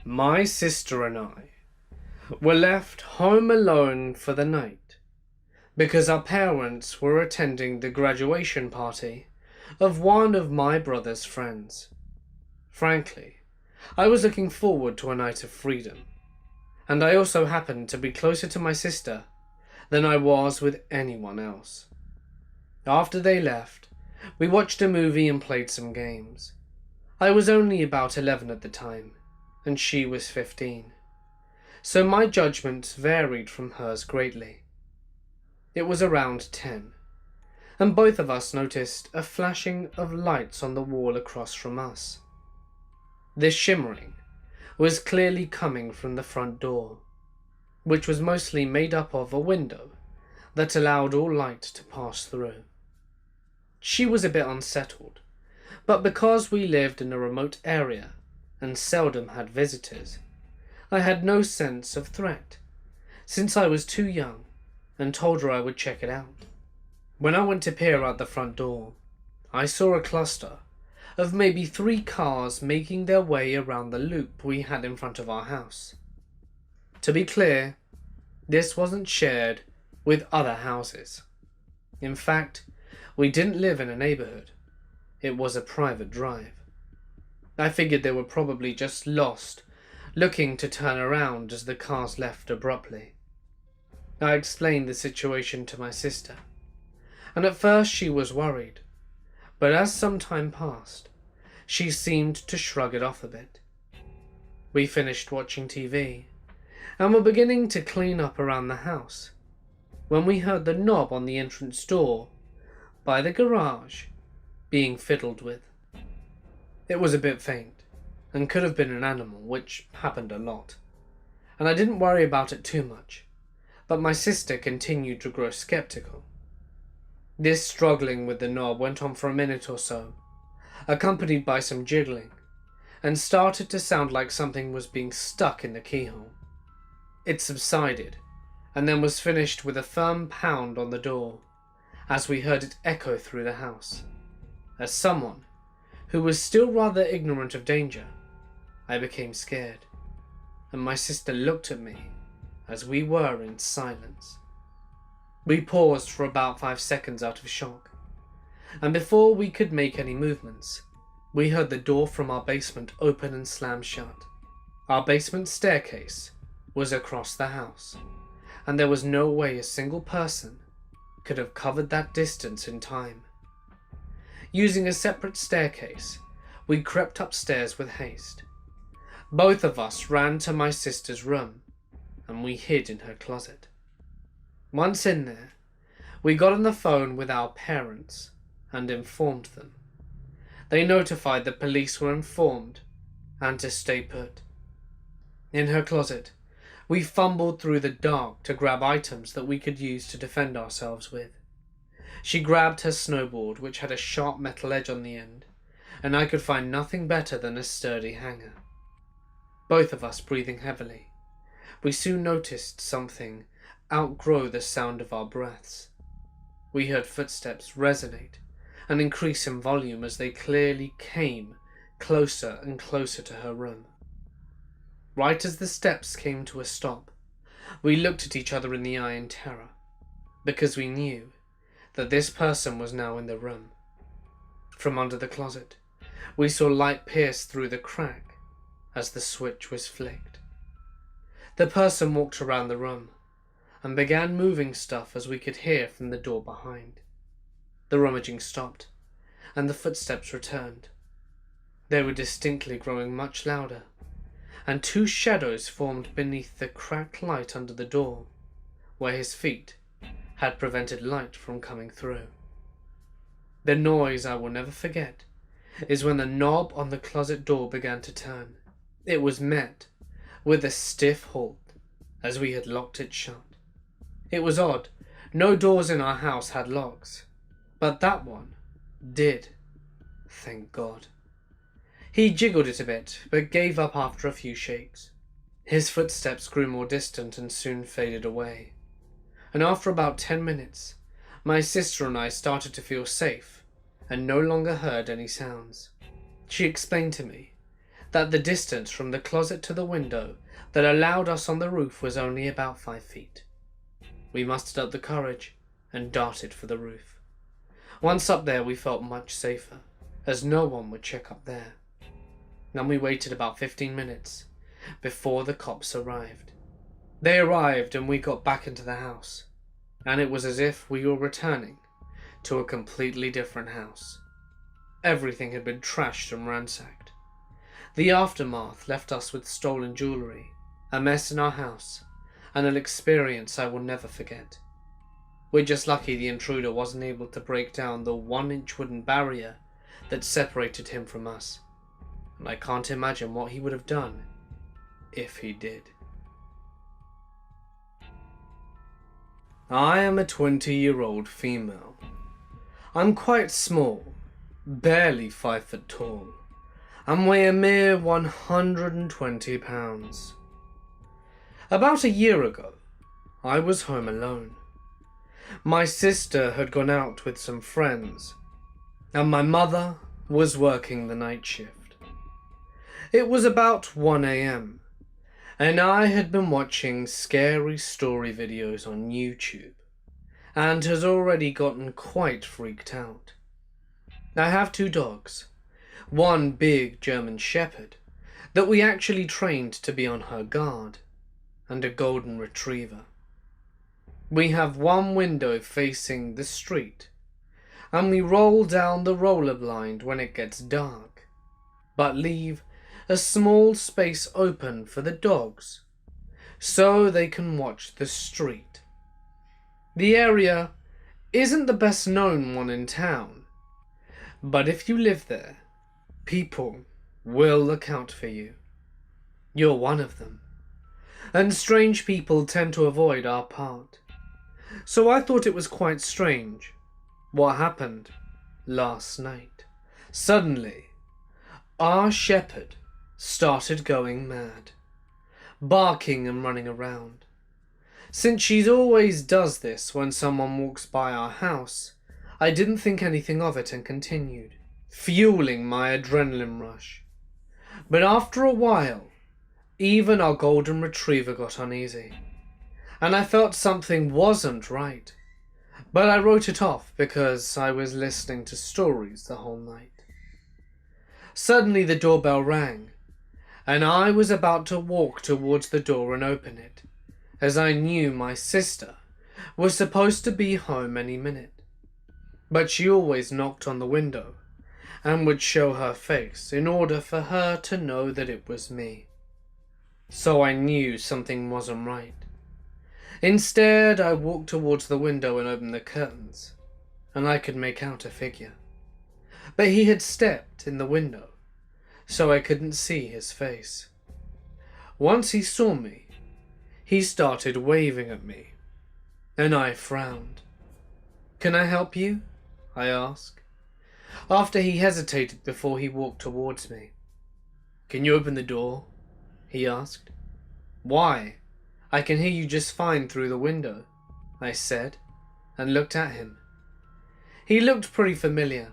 My sister and I were left home alone for the night because our parents were attending the graduation party of one of my brother's friends. Frankly, I was looking forward to a night of freedom, and I also happened to be closer to my sister than I was with anyone else. After they left, we watched a movie and played some games. I was only about 11 at the time, and she was 15, so my judgment varied from hers greatly. It was around 10, and both of us noticed a flashing of lights on the wall across from us. This shimmering was clearly coming from the front door, which was mostly made up of a window that allowed all light to pass through. She was a bit unsettled, but because we lived in a remote area and seldom had visitors, I had no sense of threat, since I was too young, and told her I would check it out. When I went to peer out the front door, I saw a cluster of maybe 3 cars making their way around the loop we had in front of our house. To be clear, this wasn't shared with other houses. In fact, we didn't live in a neighborhood. It was a private drive. I figured they were probably just lost, looking to turn around as the cars left abruptly. I explained the situation to my sister, and at first she was worried, but as some time passed, she seemed to shrug it off a bit. We finished watching TV, and were beginning to clean up around the house, when we heard the knob on the entrance door by the garage being fiddled with. It was a bit faint, and could have been an animal, which happened a lot, and I didn't worry about it too much, but my sister continued to grow skeptical. This struggling with the knob went on for a minute or so, accompanied by some jiggling, and started to sound like something was being stuck in the keyhole. It subsided, and then was finished with a firm pound on the door, as we heard it echo through the house. As someone who was still rather ignorant of danger, I became scared, and my sister looked at me as we were in silence. We paused for about 5 seconds out of shock, and before we could make any movements, we heard the door from our basement open and slam shut. Our basement staircase was across the house, and there was no way a single person could have covered that distance in time. Using a separate staircase, we crept upstairs with haste. Both of us ran to my sister's room, and we hid in her closet. Once in there, we got on the phone with our parents and informed them. They notified the police were informed and to stay put. In her closet, we fumbled through the dark to grab items that we could use to defend ourselves with. She grabbed her snowboard, which had a sharp metal edge on the end, and I could find nothing better than a sturdy hanger. Both of us breathing heavily, we soon noticed something outgrow the sound of our breaths. We heard footsteps resonate and increase in volume as they clearly came closer and closer to her room. Right as the steps came to a stop, we looked at each other in the eye in terror, because we knew that this person was now in the room. From under the closet, we saw light pierce through the crack as the switch was flicked. The person walked around the room and began moving stuff as we could hear from the door behind. The rummaging stopped, and the footsteps returned. They were distinctly growing much louder, and 2 shadows formed beneath the cracked light under the door, where his feet had prevented light from coming through. The noise I will never forget is when the knob on the closet door began to turn. It was met with a stiff halt as we had locked it shut. It was odd, no doors in our house had locks, but that one did, thank God. He jiggled it a bit, but gave up after a few shakes. His footsteps grew more distant and soon faded away, and after about 10 minutes, my sister and I started to feel safe and no longer heard any sounds. She explained to me that the distance from the closet to the window that allowed us on the roof was only about 5 feet. We mustered up the courage and darted for the roof. Once up there, we felt much safer, as no one would check up there. Then we waited about 15 minutes before the cops arrived. They arrived and we got back into the house, and it was as if we were returning to a completely different house. Everything had been trashed and ransacked. The aftermath left us with stolen jewellery, a mess in our house, and an experience I will never forget. We're just lucky the intruder wasn't able to break down the 1-inch wooden barrier that separated him from us, and I can't imagine what he would have done if he did. I am a 20-year-old female. I'm quite small, barely 5 foot tall, and weigh a mere 120 pounds. About a year ago, I was home alone. My sister had gone out with some friends, and my mother was working the night shift. It was about 1 a.m, and I had been watching scary story videos on YouTube, and had already gotten quite freaked out. I have 2 dogs, one big German Shepherd that we actually trained to be on her guard, and a golden retriever. We have one window facing the street, and we roll down the roller blind when it gets dark, but leave a small space open for the dogs so they can watch the street. The area isn't the best known one in town, but if you live there, people will account for you. You're one of them, and strange people tend to avoid our part. So I thought it was quite strange what happened last night. Suddenly, our shepherd started going mad, barking and running around. Since she always does this when someone walks by our house, I didn't think anything of it and continued, fueling my adrenaline rush. But after a while, even our golden retriever got uneasy, and I felt something wasn't right, but I wrote it off because I was listening to stories the whole night. Suddenly the doorbell rang, and I was about to walk towards the door and open it, as I knew my sister was supposed to be home any minute. But she always knocked on the window and would show her face in order for her to know that it was me. So I knew something wasn't right. Instead, I walked towards the window and opened the curtains, and I could make out a figure. But he had stepped in the window, so I couldn't see his face. Once he saw me, he started waving at me, and I frowned. "Can I help you?" I asked, after he hesitated before he walked towards me. "Can you open the door?" he asked. "Why? I can hear you just fine through the window," I said, and looked at him. He looked pretty familiar,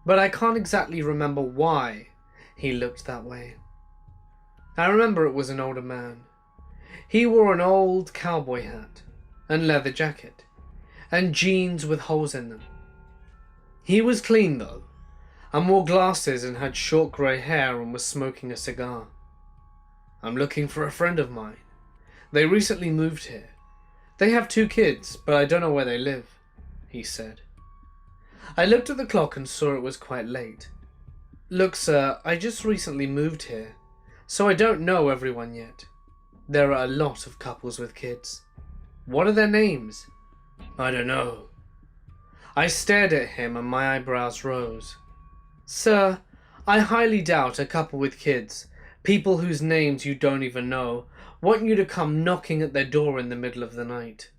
but I can't exactly remember why he looked that way. I remember it was an older man. He wore an old cowboy hat and leather jacket, and jeans with holes in them. He was clean though, and wore glasses and had short grey hair and was smoking a cigar. "I'm looking for a friend of mine. They recently moved here. They have 2 kids, but I don't know where they live," he said. I looked at the clock and saw it was quite late. "Look, sir, I just recently moved here, so I don't know everyone yet. There are a lot of couples with kids. What are their names?" "I don't know." I stared at him and my eyebrows rose. "Sir, I highly doubt a couple with kids, people whose names you don't even know, want you to come knocking at their door in the middle of the night.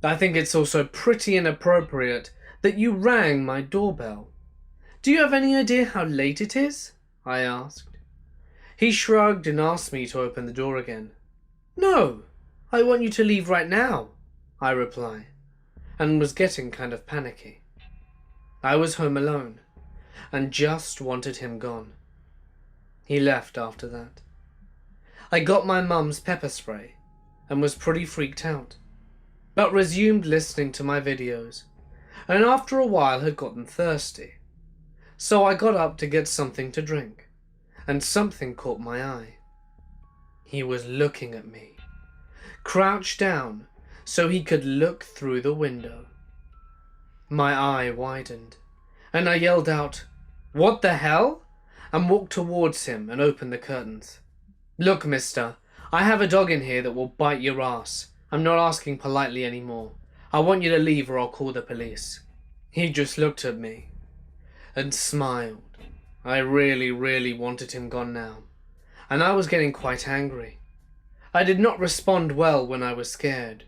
I think it's also pretty inappropriate that you rang my doorbell. Do you have any idea how late it is?" I asked. He shrugged and asked me to open the door again. "No, I want you to leave right now," I replied, and was getting kind of panicky. I was home alone, and just wanted him gone. He left after that. I got my mum's pepper spray and was pretty freaked out, but resumed listening to my videos, and after a while had gotten thirsty. So I got up to get something to drink, and something caught my eye. He was looking at me, crouched down so he could look through the window. My eye widened, and I yelled out, "What the hell?" and walked towards him and opened the curtains. "Look, mister, I have a dog in here that will bite your ass. I'm not asking politely anymore. I want you to leave or I'll call the police." He just looked at me and smiled. I really wanted him gone now, and I was getting quite angry. I did not respond well when I was scared.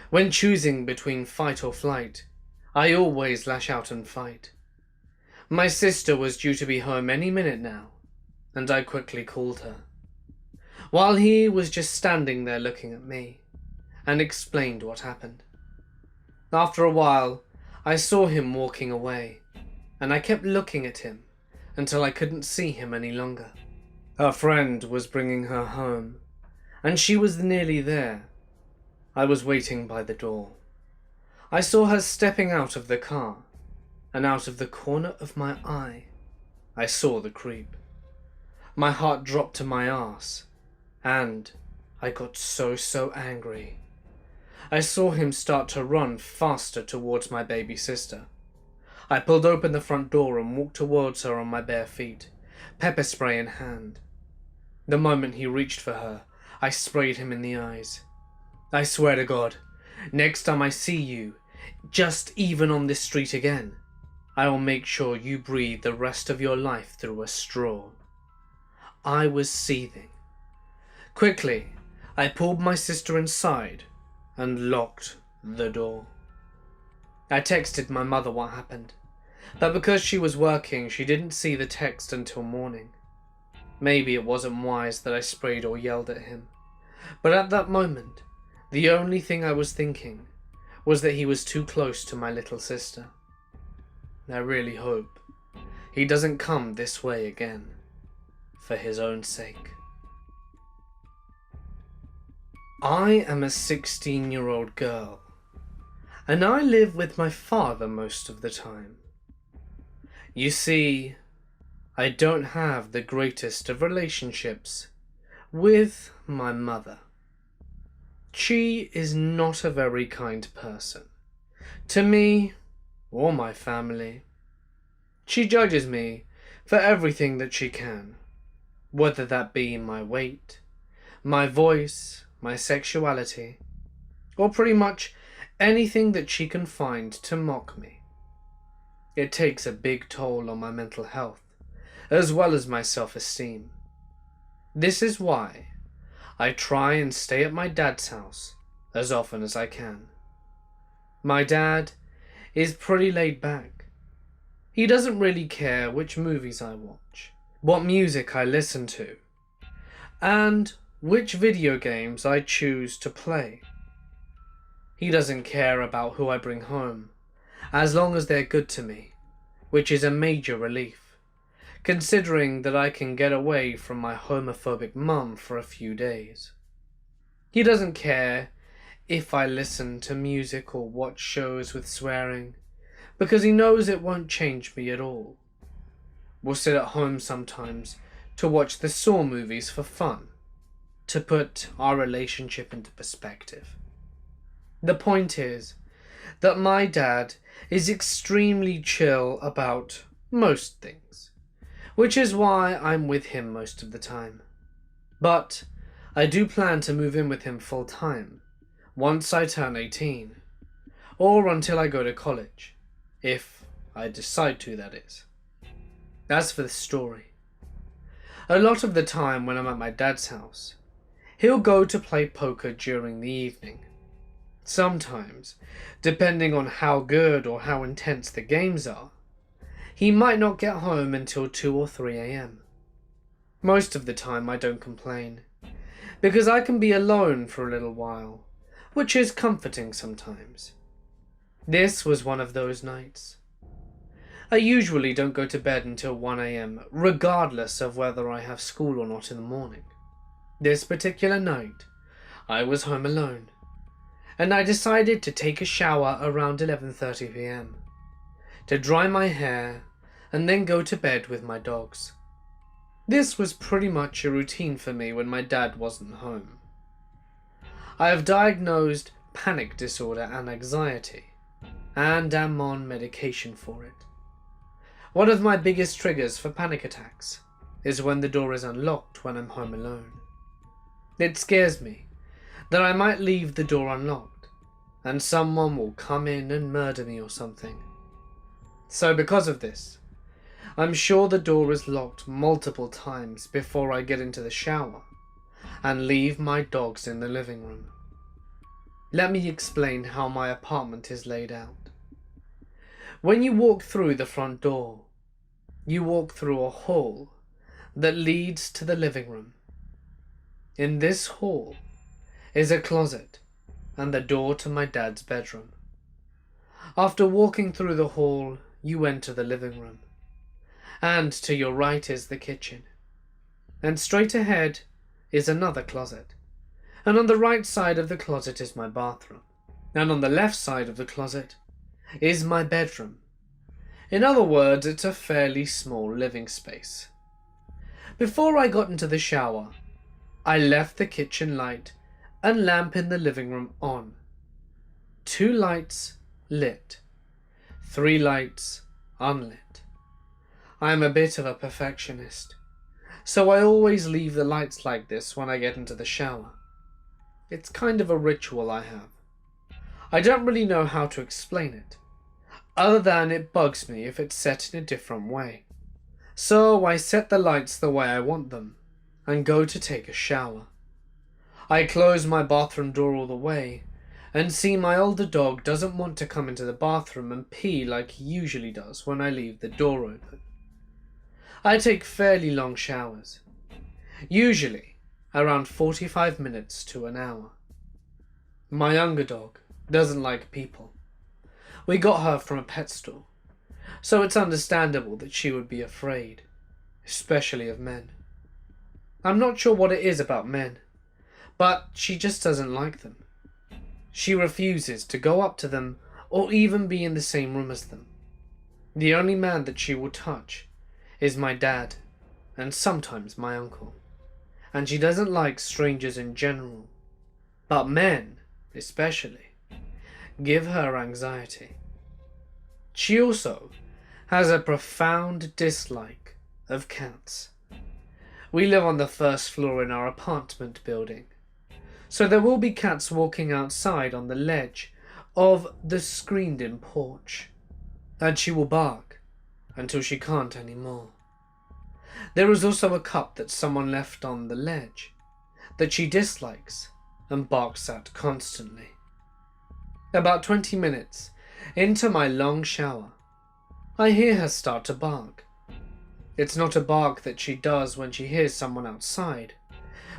When choosing between fight or flight, I always lash out and fight. My sister was due to be home any minute now, and I quickly called her, while he was just standing there looking at me, and explained what happened. After a while, I saw him walking away, and I kept looking at him until I couldn't see him any longer. Her friend was bringing her home, and she was nearly there. I was waiting by the door. I saw her stepping out of the car, and out of the corner of my eye, I saw the creep. My heart dropped to my arse, and I got so angry. I saw him start to run faster towards my baby sister. I pulled open the front door and walked towards her on my bare feet, pepper spray in hand. The moment he reached for her, I sprayed him in the eyes. "I swear to God, next time I see you, just even on this street again, I will make sure you breathe the rest of your life through a straw." I was seething. Quickly, I pulled my sister inside and locked the door. I texted my mother what happened, but because she was working, she didn't see the text until morning. Maybe it wasn't wise that I sprayed or yelled at him, but at that moment, the only thing I was thinking was that he was too close to my little sister. I really hope he doesn't come this way again, for his own sake. I am a 16-year-old girl, and I live with my father most of the time. You see, I don't have the greatest of relationships with my mother. She is not a very kind person to me or my family. She judges me for everything that she can, whether that be my weight, my voice, my sexuality, or pretty much anything that she can find to mock me. It takes a big toll on my mental health, as well as my self-esteem. This is why I try and stay at my dad's house as often as I can. My dad is pretty laid back. He doesn't really care which movies I watch, what music I listen to, and which video games I choose to play. He doesn't care about who I bring home, as long as they're good to me, which is a major relief, considering that I can get away from my homophobic mum for a few days. He doesn't care if I listen to music or watch shows with swearing, because he knows it won't change me at all. We'll sit at home sometimes to watch the Saw movies for fun, to put our relationship into perspective. The point is that my dad is extremely chill about most things, which is why I'm with him most of the time. But I do plan to move in with him full time once I turn 18, or until I go to college, if I decide to, that is. As for the story, a lot of the time when I'm at my dad's house, he'll go to play poker during the evening. Sometimes, depending on how good or how intense the games are, he might not get home until 2 or 3 a.m. Most of the time I don't complain, because I can be alone for a little while, which is comforting sometimes. This was one of those nights. I usually don't go to bed until 1 a.m, regardless of whether I have school or not in the morning. This particular night, I was home alone, and I decided to take a shower around 11:30 p.m, to dry my hair and then go to bed with my dogs. This was pretty much a routine for me when my dad wasn't home. I have diagnosed panic disorder and anxiety, and am on medication for it. One of my biggest triggers for panic attacks is when the door is unlocked when I'm home alone. It scares me that I might leave the door unlocked and someone will come in and murder me or something. So because of this, I'm sure the door is locked multiple times before I get into the shower and leave my dogs in the living room. Let me explain how my apartment is laid out. When you walk through the front door, you walk through a hall that leads to the living room. In this hall is a closet and the door to my dad's bedroom. After walking through the hall, you enter the living room, and to your right is the kitchen, and straight ahead is another closet, and on the right side of the closet is my bathroom, and on the left side of the closet is my bedroom. In other words, it's a fairly small living space. Before I got into the shower, I left the kitchen light and lamp in the living room on. 2 lights lit, 3 lights unlit. I am a bit of a perfectionist, so I always leave the lights like this when I get into the shower. It's kind of a ritual I have. I don't really know how to explain it, other than it bugs me if it's set in a different way. So I set the lights the way I want them and go to take a shower. I close my bathroom door all the way and see my older dog doesn't want to come into the bathroom and pee like he usually does when I leave the door open. I take fairly long showers, usually around 45 minutes to an hour. My younger dog doesn't like people. We got her from a pet store, so it's understandable that she would be afraid, especially of men. I'm not sure what it is about men, but she just doesn't like them. She refuses to go up to them or even be in the same room as them. The only man that she will touch is my dad and sometimes my uncle, and she doesn't like strangers in general, but men, especially, give her anxiety. She also has a profound dislike of cats. We live on the first floor in our apartment building, so there will be cats walking outside on the ledge of the screened-in porch, and she will bark until she can't anymore. There is also a cup that someone left on the ledge that she dislikes and barks at constantly. About 20 minutes into my long shower, I hear her start to bark. It's not a bark that she does when she hears someone outside,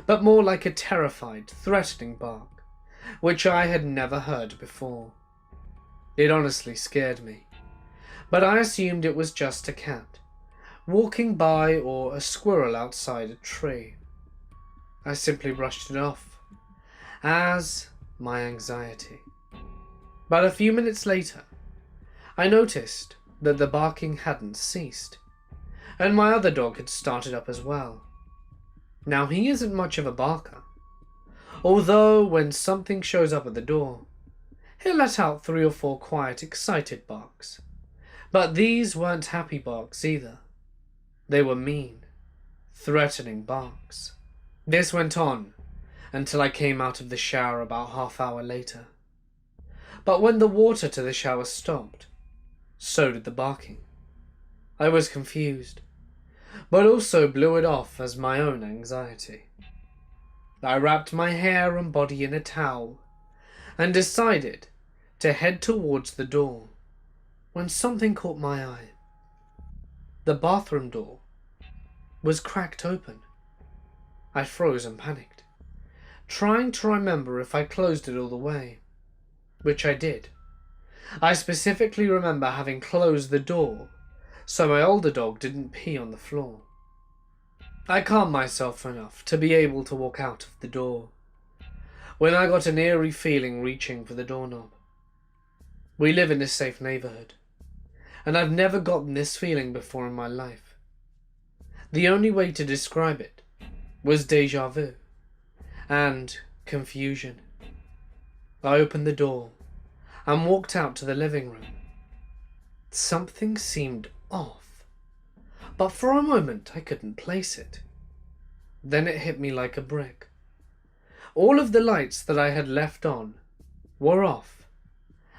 but more like a terrified, threatening bark, which I had never heard before. It honestly scared me, but I assumed it was just a cat walking by or a squirrel outside a tree. I simply brushed it off as my anxiety. But a few minutes later, I noticed that the barking hadn't ceased, and my other dog had started up as well. Now, he isn't much of a barker, although when something shows up at the door, he'll let out 3 or 4 quiet, excited barks. But these weren't happy barks either. They were mean, threatening barks. This went on until I came out of the shower about half-hour later. But when the water to the shower stopped, so did the barking. I was confused, but also blew it off as my own anxiety. I wrapped my hair and body in a towel and decided to head towards the door when something caught my eye. The bathroom door was cracked open. I froze and panicked, trying to remember if I closed it all the way, which I did. I specifically remember having closed the door so my older dog didn't pee on the floor. I calmed myself enough to be able to walk out of the door, when I got an eerie feeling reaching for the doorknob. We live in a safe neighborhood, and I've never gotten this feeling before in my life. The only way to describe it was déjà vu and confusion. I opened the door and walked out to the living room. Something seemed off, but for a moment I couldn't place it. Then it hit me like a brick. All of the lights that I had left on were off,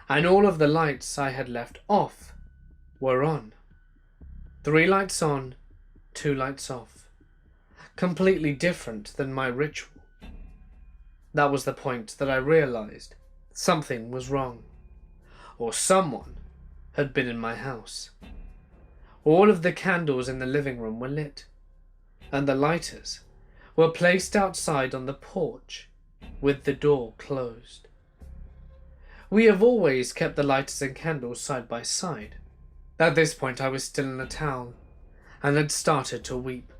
and all of the lights I had left off were on. 3 lights on, 2 lights off. Completely different than my ritual. That was the point that I realized something was wrong, or someone had been in my house. All of the candles in the living room were lit, and the lighters were placed outside on the porch with the door closed. We have always kept the lighters and candles side by side. At this point I was still in a towel and had started to weep.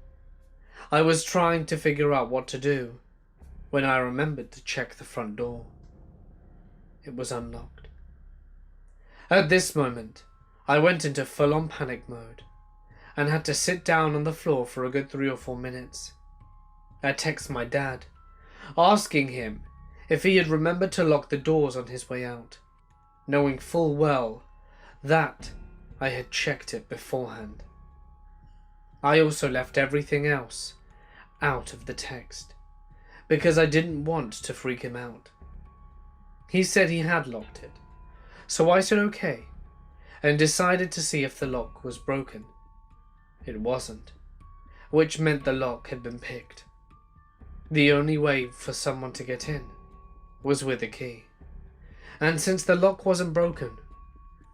I was trying to figure out what to do when I remembered to check the front door. It was unlocked. At this moment, I went into full-on panic mode and had to sit down on the floor for a good 3 or 4 minutes. I texted my dad, asking him if he had remembered to lock the doors on his way out, knowing full well that I had checked it beforehand. I also left everything else out of the text, because I didn't want to freak him out. He said he had locked it, so I said okay, and decided to see if the lock was broken. It wasn't, which meant the lock had been picked. The only way for someone to get in was with a key, and since the lock wasn't broken,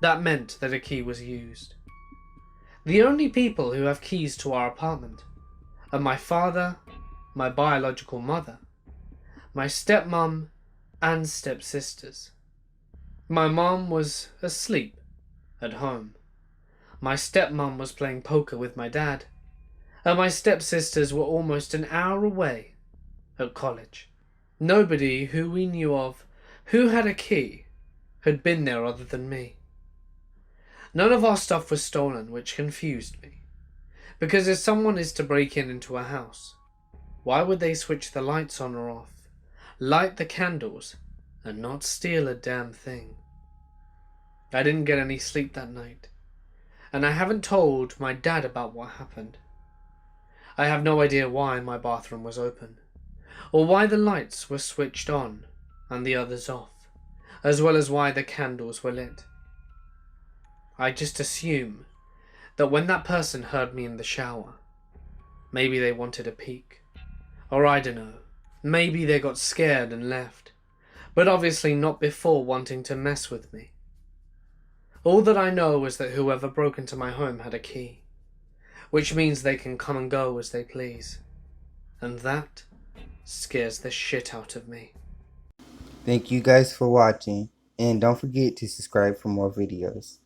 that meant that a key was used. The only people who have keys to our apartment are my father, my biological mother, my stepmom, and stepsisters. My mom was asleep at home. My stepmom was playing poker with my dad, and my stepsisters were almost an hour away at college. Nobody who we knew of who had a key had been there other than me. None of our stuff was stolen, which confused me, because if someone is to break into a house, why would they switch the lights on or off, light the candles, and not steal a damn thing? I didn't get any sleep that night, and I haven't told my dad about what happened. I have no idea why my bathroom was open, or why the lights were switched on and the others off, as well as why the candles were lit. I just assume that when that person heard me in the shower, maybe they wanted a peek, or I don't know, maybe they got scared and left, but obviously not before wanting to mess with me. All that I know is that whoever broke into my home had a key, which means they can come and go as they please, and that scares the shit out of me. Thank you guys for watching, and don't forget to subscribe for more videos.